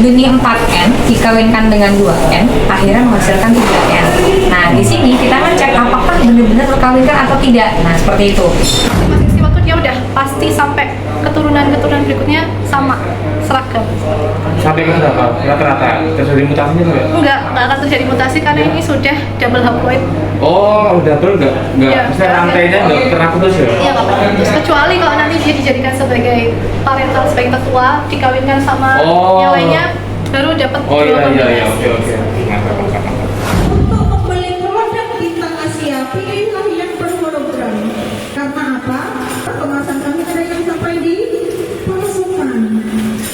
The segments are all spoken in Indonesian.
benih 4N dikawinkan dengan 2N akhirnya menghasilkan 3N. Nah di sini kita ngecek apakah benar-benar terkawinkan atau tidak. Nah seperti itu. Masing-masing waktu dia udah pasti sampai keturunan berikutnya sama, seragam. Sampai ke berapa? Rata-rata terjadi mutasinya nggak? Nggak akan terjadi mutasi karena ini sudah double haploid. Oh, udah double nggak? Iya, Misalnya rantainya nggak pernah putus ya? Iya, nggak pernah putus. Kecuali kalau nanti dia dijadikan sebagai parental sebagai tetua, dikawinkan sama yang lainnya, baru dapat Oh dua iya, kombinasi. oke. Mantap. Untuk membeli produk bintang Asia, pilihlah yang berhologram. Karena apa? Kemasan kami ada yang sampai di pasukan.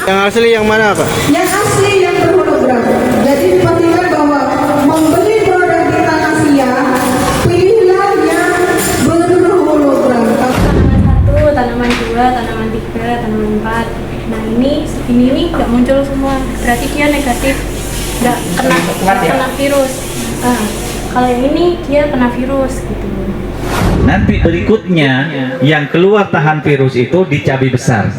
Yang asli yang mana, Pak? Yang asli yang berhologram. Jadi dipastikan bahwa membeli produk bintang Asia, pilihlah yang berhologram. Tanaman 1, tanaman 2, tanaman 3, tanaman 4. Nah ini nggak muncul semua, berarti dia negatif, nggak kena virus. Nah, kalau yang ini dia kena virus gitu. Nanti berikutnya yang keluar tahan virus itu di cabai besar.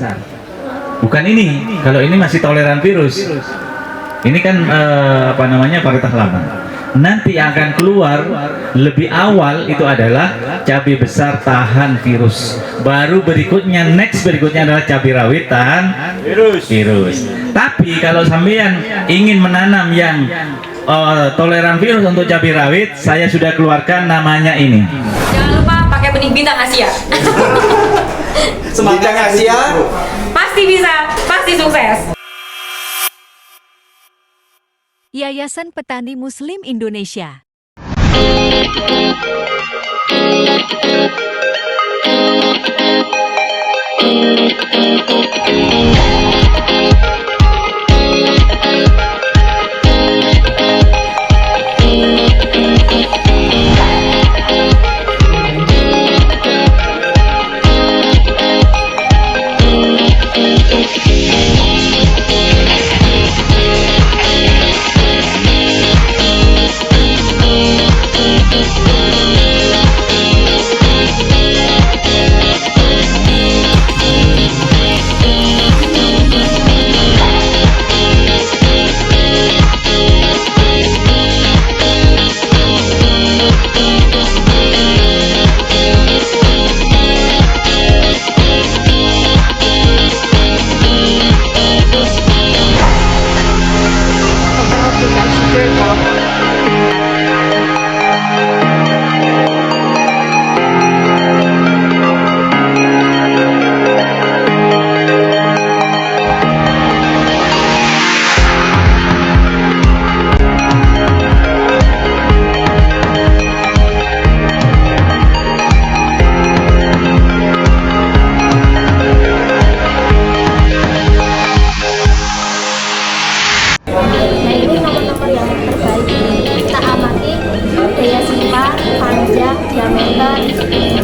Bukan ini. Kalau ini masih toleran virus. Ini kan varietas lama. Nanti yang akan keluar lebih awal itu adalah cabai besar tahan virus. Baru berikutnya adalah cabai rawit tahan virus. Tapi kalau sampean ingin menanam yang toleran virus untuk cabai rawit, saya sudah keluarkan namanya ini. Jangan lupa pakai benih bintang Asia. Bintang Asia. Pasti bisa, pasti sukses. Yayasan Petani Muslim Indonesia.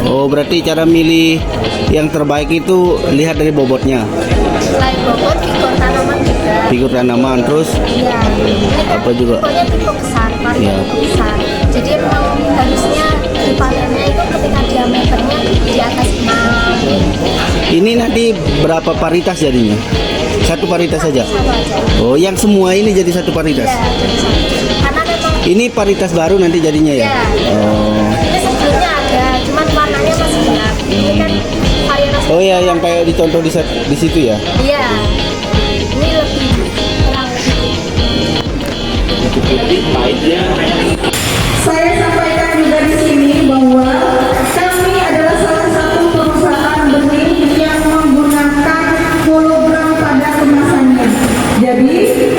Oh, berarti cara milih yang terbaik itu lihat dari bobotnya. Selain bobot, figur tanaman juga. Figur tanaman, terus Iya. apa juga? Pokoknya tipe besar, varian Iya. tipe besar. Jadi memang harusnya dipanennya itu ketika diameternya di atas 6. Ini nanti berapa paritas jadinya? Satu paritas saja. Satu aja. Oh, yang semua ini jadi satu paritas. Iya, jadi satu. Karena memang Ini paritas baru nanti jadinya ya? Iya. Oh. ini sebelumnya ada, cuman warnanya masih gelap. Ini kan varietas. Oh ya, yang kayak dicontoh di situ ya? Iya. Ini lebih terang. Saya sampaikan juga di sini bahwa kami adalah salah satu perusahaan benih yang menggunakan hologram pada kemasannya. Jadi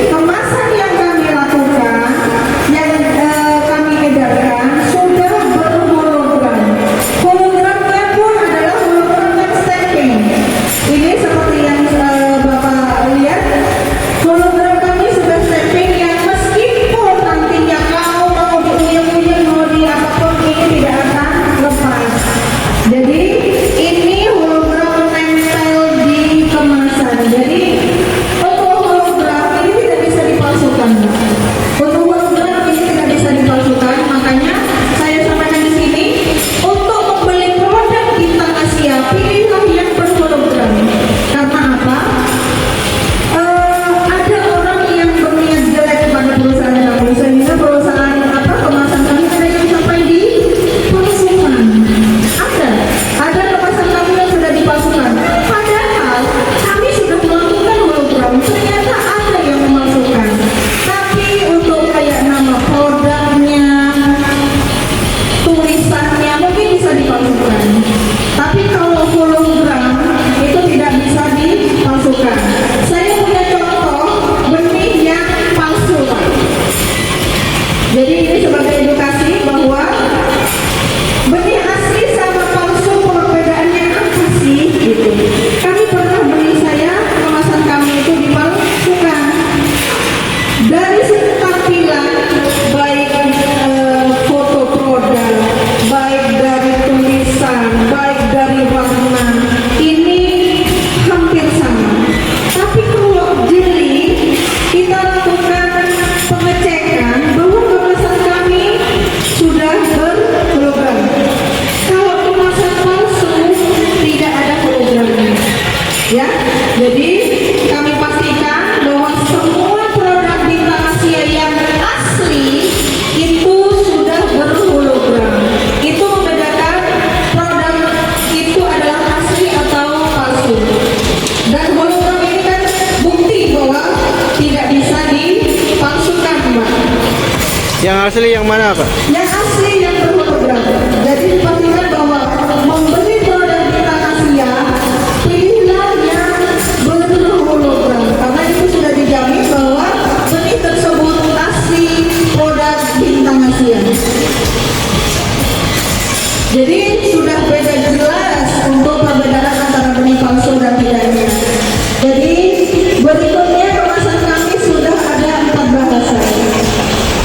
kemasan yang kami lakukan, yang kami edarkan sudah berhologram. Hologramnya pun adalah hologram yang stamping. Ini seperti yang Bapak lihat, hologram kami sudah stamping yang meskipun nantinya mau diuyung-uyung mau di apapun ini tidak akan Yang asli yang mana, Pak? Yang asli yang berhologram. Jadi pastikan bahwa membeli produk Vitasia, pilihlah yang berhologram karena itu sudah dijamin bahwa benih tersebut asli produk Vitasia. Jadi sudah beda jelas untuk perbedaan antara benih palsu dan tidaknya. Jadi berikutnya kemasan kami sudah ada 4 bahasa.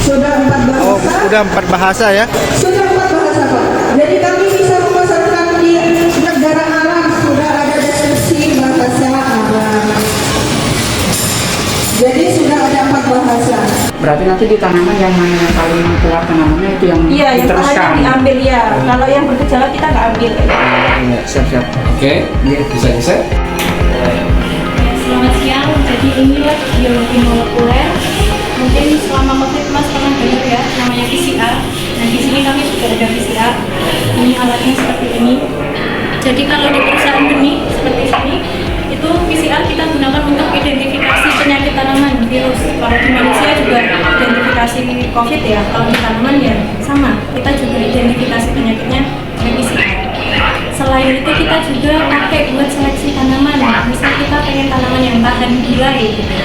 Sudah 4 bahasa. Oh, udah 4 bahasa ya? Sudah 4 bahasa, Pak. Jadi kami bisa memasarkan di negara Arab, sudah ada deskripsi bahasa Arab. Jadi sudah ada 4 bahasa. Berarti nanti di tanaman yang mana yang paling kuat tanamannya itu yang Iya, yang diteruskan. tengahnya diambil ya. Kalau yang bergejala kita nggak ambil. Iya, siap-siap. Oke, bisa. Selamat siang. Jadi inilah biologi molekuler. Mungkin selama COVID Mas pernah dengar ya namanya PCR. Nah di sini kami juga ada PCR. Ini alatnya seperti ini. Jadi kalau di perusahaan benih seperti ini itu PCR kita gunakan untuk identifikasi penyakit tanaman, virus. Kalau di manusia juga identifikasi COVID ya. Kalau di tanaman ya sama. Kita juga identifikasi penyakitnya pakai PCR. Selain itu kita juga pakai buat seleksi tanaman. Misal kita pengen tanaman yang tahan gulai gitu.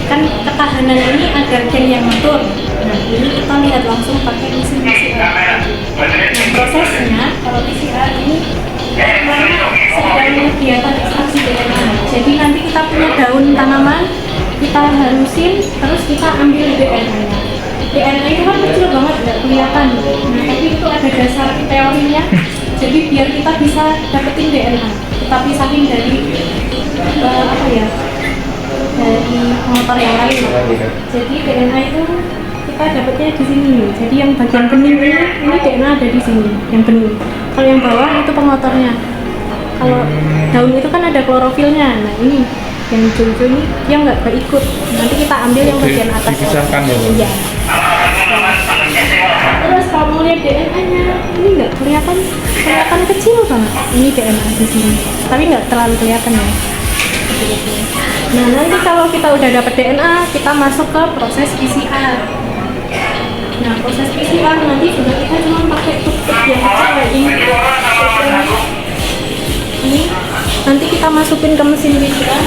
Kan ketahanan ini ada gen yang ngatur. Nah ini kita lihat langsung pakai mesin PCR. Nah prosesnya kalau PCR ini sedang kegiatan ekstraksi DNA. Jadi nanti kita punya daun tanaman, kita halusin, terus kita ambil DNA-nya. DNA itu kan kecil banget, nggak kelihatan. Nah tapi itu ada dasar teorinya. Jadi biar kita bisa dapetin DNA, kita pisahin dari dari motor yang lain. Jadi DNA itu kita dapatnya di sini. Jadi yang bagian bening ini DNA ada di sini, yang bening. Kalau yang bawah itu pengotornya. Kalau daun itu kan ada klorofilnya. Nah ini yang hijau-hijau ini dia nggak ikut. Nanti kita ambil yang bagian atas. Dipisahkan ya, Bu? Iya. Terus kalau mau lihat DNA-nya, ini nggak kelihatan kecil banget. Ini DNA di sini, tapi nggak terlalu kelihatan ya. Nah nanti kalau kita udah dapat DNA, kita masuk ke proses PCR. Nah proses PCR nanti juga kita cuma pakai tube yang kecil kayak ini. Ini nanti kita masukin ke mesin PCR.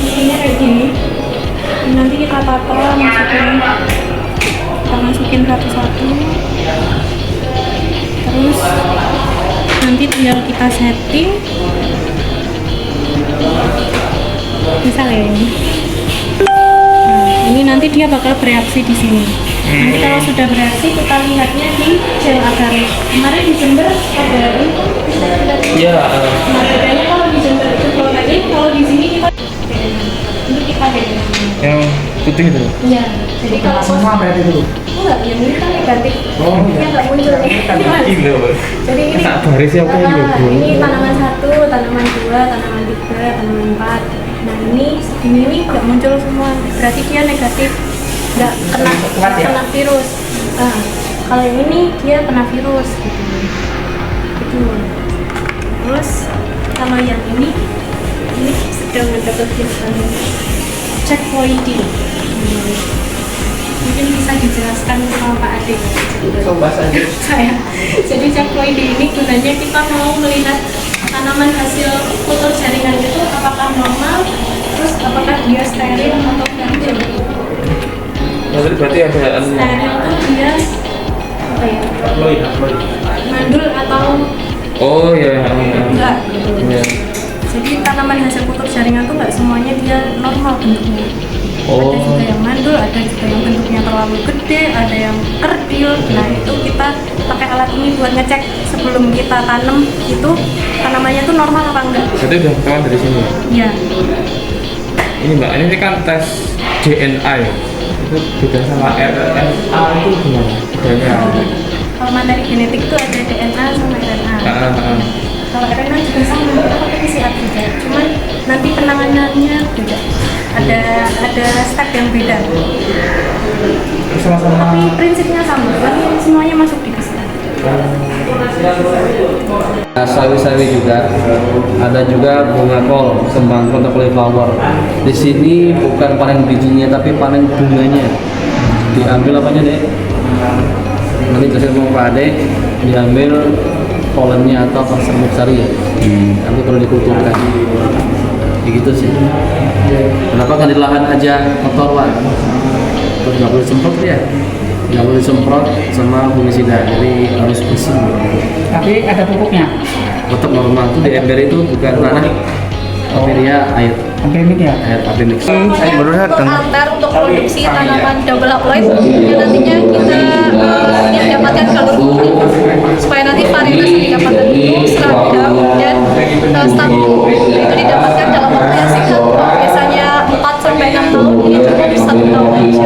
Mesinnya kayak gini. Nanti kita tata, masukin satu-satu. Terus nanti tinggal kita setting. Misal ya ini. Nah, ini nanti dia bakal bereaksi di sini. Nanti kalau sudah bereaksi kita lihatnya di gel agar. Kemarin di Jember ada ini kan bisa lihat. Iya. Nah, bedanya kalau di Jember itu protein, kalau di sini kita ini kita beda. Yang putih itu. Iya. Jadi kalau Semua berarti dulu. enggak, yang ini kan negatif. Oh, iya. Yang nggak muncul nih. Gila, Bu. Jadi ini Tak baris ya, oke, gitu. ini tanaman 1, tanaman 2, tanaman 3, tanaman 4. Nah ini segini ini nggak muncul semua. Berarti dia negatif, nggak kena virus. Nah, kalau yang ini dia kena virus gitu. Gitu. Terus kalau yang ini sedang ada kegiatan cek quality. Mungkin bisa dijelaskan sama Pak Ade. Coba saja. Saya. Jadi checkpoint ini gunanya kita mau melihat tanaman hasil kultur jaringan itu apakah normal, terus apakah dia steril atau tidak. Berarti ada Steril itu dia apa ya? Mandul atau Oh ya. enggak gitu. Iya. Jadi tanaman hasil kultur jaringan itu enggak semuanya dia normal bentuknya. Oh. Ada juga yang mandul, ada juga yang bentuknya terlalu gede, ada yang kerdil. Nah itu kita pakai alat ini buat ngecek sebelum kita tanam itu tanamannya itu normal apa enggak. Itu udah ketahuan dari sini. Iya. Ini Mbak, ini kan tes DNA ya. Itu beda sama RNA itu gimana? Bedanya. Kalau materi genetik itu ada DNA sama RNA. Kalau RNA juga sama, kita pakai PCR juga. Cuman nanti penanganannya beda. Ada step yang beda. Sama-sama. Tapi prinsipnya sama. Berarti semuanya masuk di PCR. Sawi-sawi juga, ada juga bunga kol, kembang kol atau cauliflower. Di sini bukan panen bijinya tapi panen bunganya. diambil apanya deh? Nanti kasih mau Pak Ade, diambil polennya atau serbuk sari ya. Nanti perlu dikulturkan. Begitu sih. Kenapa kan di lahan aja kotor Pak? Terus nggak boleh semprot ya? Nggak boleh semprot sama fungisida, jadi harus bersih. Tapi ada pupuknya. Tetap normal tuh di ember itu bukan tanah, tapi dia air. Apimik ya. Air apimix. Saya baru datang. altar untuk produksi tanaman double haploid yang nantinya kita ingin dapatkan kalori supaya nanti varietas yang didapatkan itu seragam dan stabil, itu didapatkan dalam waktu yang singkat. Biasanya 4 sampai 6 tahun, ini cukup 1 tahun aja.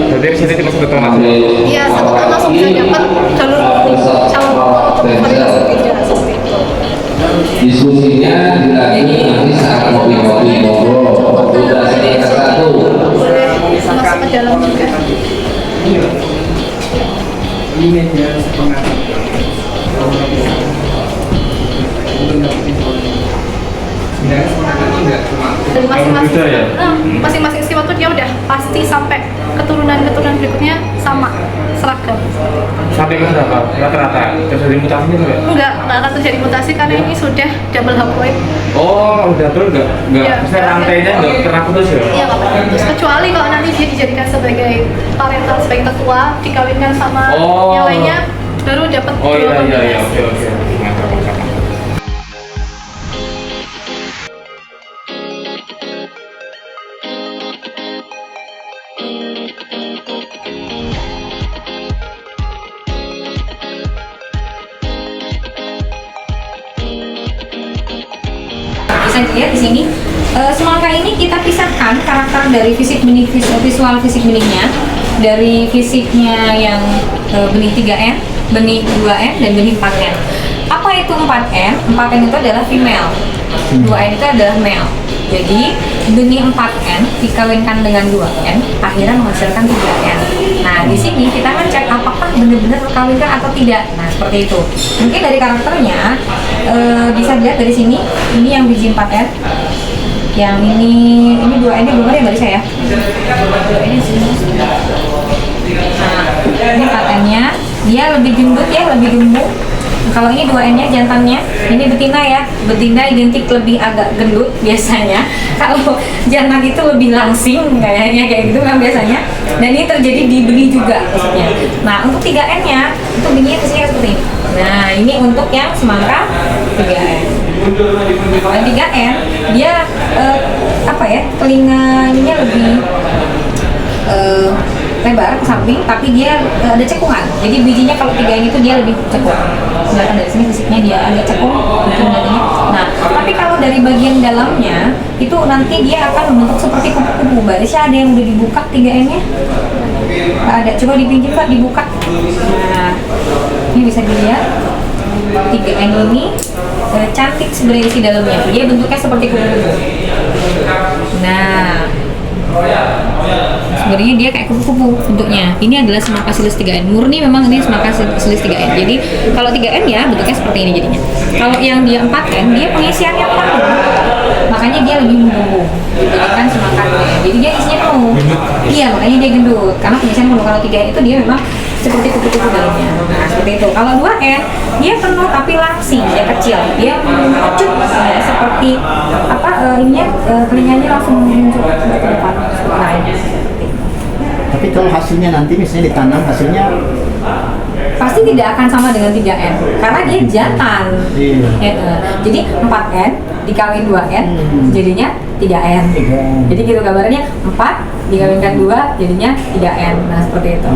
Berarti di sini cuma 1 tahun aja. Iya, 1 tahun langsung bisa dapat jalur calon untuk varietas berbeda seperti itu. Diskusinya dilanjut nanti saat ngopi-ngopi ngobrol. Sudah satu. Boleh masuk ke dalam juga. Ini media pengatur. Dan masing-masing sifat tuh dia udah pasti sampai keturunan berikutnya sama seragam. Sampai ke berapa? Rata-rata terjadi mutasi juga? Enggak akan terjadi mutasi karena ini sudah double haploid. Oh, udah terus Iya, nggak? Saya rantainya nggak pernah putus ya? Iya, nggak pernah putus. Kecuali kalau nanti dia dijadikan sebagai parental sebagai tetua, dikawinkan sama yang lainnya, baru dapat Oh dua iya, kombinasi. oke. Bisa dilihat di sini semangka ini kita pisahkan karakter dari fisik benih visual fisik benihnya dari fisiknya yang benih 3N, benih 2N dan benih 4N. Apa itu 4N? 4N itu adalah female, 2N itu adalah male. Jadi benih 4N dikawinkan dengan 2N akhirnya menghasilkan 3N. Nah di sini kita ngecek apakah benar-benar terkawinkan atau tidak. Nah seperti itu. Mungkin dari karakternya bisa dilihat dari sini. Ini yang biji 4N. Yang ini 2N nya belum ada yang dari saya. 2N nya sini. Nah ini 4N nya dia lebih gendut ya, lebih gemuk. Kalau ini 2N-nya jantannya, ini betina ya. Betina identik lebih agak gendut biasanya. Kalau jantan itu lebih langsing kayaknya kayak gitu kan biasanya. Dan ini terjadi di benih juga maksudnya. Nah, untuk 3N-nya itu benihnya kesini seperti ini. Nah, ini untuk yang semangka 3N. Kalau 3N dia telinganya lebih lebar ke samping, tapi dia ada cekungan. Jadi bijinya kalau 3N itu dia lebih cekung. Kelihatan dari sini fisiknya dia agak cekung, mungkin jadinya. Nah, tapi kalau dari bagian dalamnya itu nanti dia akan membentuk seperti kupu-kupu. Mbak Desya ada yang udah dibuka 3N-nya? Ada, coba dipinjam Pak, dibuka. Nah, ini bisa dilihat 3N ini cantik sebenarnya isi dalamnya. Dia bentuknya seperti kupu-kupu. Nah, sebenarnya dia kayak kupu-kupu bentuknya. Ini adalah semangka silis 3N. Murni memang ini semangka silis 3N. Jadi kalau 3N ya bentuknya seperti ini jadinya. Kalau yang dia 4N dia pengisiannya penuh. Makanya dia lebih mengembung. Dibandingkan semangka 2N. Jadi dia isinya penuh. Iya, makanya dia gendut. Karena pengisian penuh. Kalau 3N itu dia memang seperti kupu-kupu dalamnya. Nah, seperti itu. Kalau 2N dia penuh tapi langsing, dia kecil. Dia mengecut seperti telinganya langsung muncul ke depan. Tapi kalau hasilnya nanti misalnya ditanam hasilnya pasti tidak akan sama dengan 3N karena dia jantan. Jadi 4N dikawin 2N jadinya 3N. Jadi gitu gambarnya 4 dikawinkan 2 jadinya 3N. Nah seperti itu.